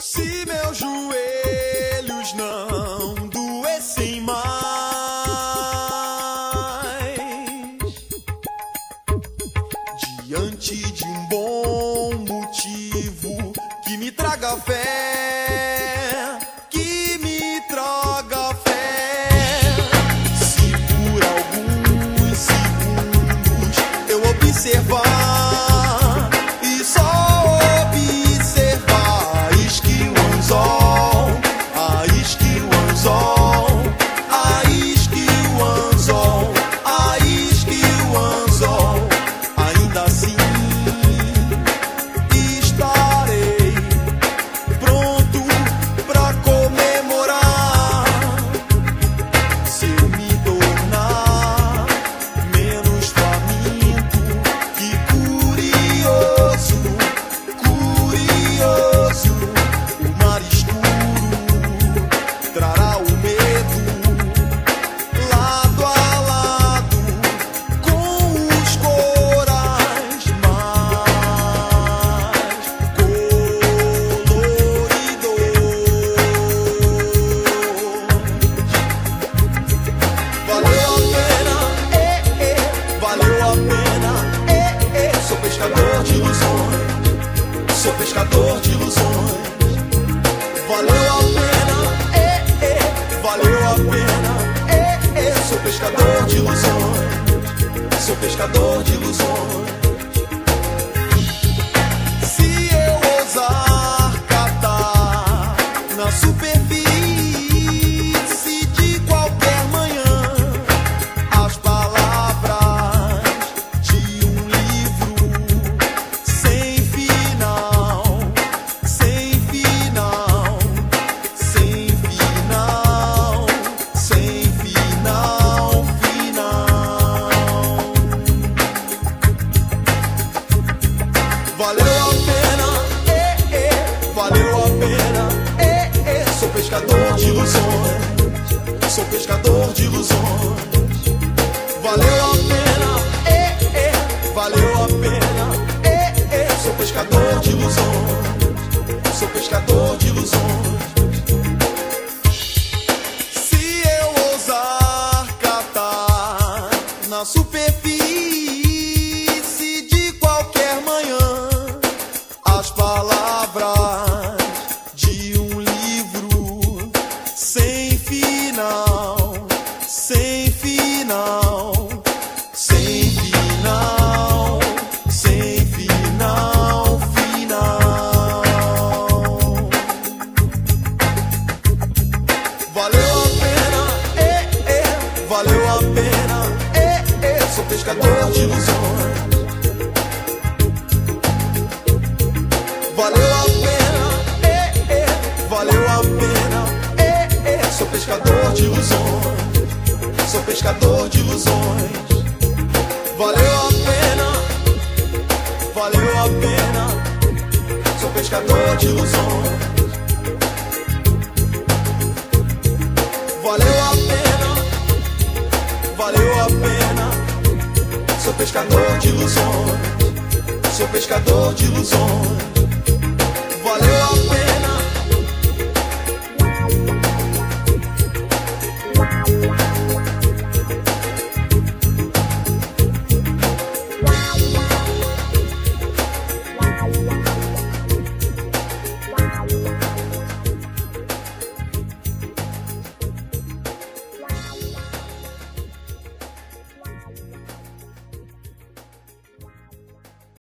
Se meus joelhos não doessem mais, diante de um bom motivo que me traga fé, que me traga fé. Se por alguns segundos eu observar e só observar isque o anzol, a isque o anzol, a isque o anzol, a isque o anzol, ainda assim estarei pronto pra comemorar. Se eu me tornar menos faminto que curioso, curioso, o mar escuro trará o medo lado a lado com os corais mais coloridos. Valeu a pena, valeu a pena, sou pescador de ilusões, sou pescador de ilusões. Valeu a pena, valeu a pena, sou pescador de ilusões, sou pescador de ilusões. Se eu ousar catar na superfície de qualquer manhã as palavras de um livro sem final, sem final, sem final, sem final, final. Valeu a pena, valeu a pena, sou pescador de ilusões, sou pescador de ilusões. Valeu a pena, valeu a pena, sou pescador de ilusões, sou pescador de ilusões. Se eu ousar catar na superfície de qualquer manhã as palavras de um livro sem final, sem final, sem final, sem final, final. Valeu a pena, valeu a pena, sou pescador de ilusões. Valeu a pena, valeu a pena, sou pescador de ilusões, sou pescador de ilusões. Valeu a pena, valeu a pena, sou pescador de ilusões. Valeu a pena, valeu a pena, sou pescador de ilusões, sou pescador de ilusões.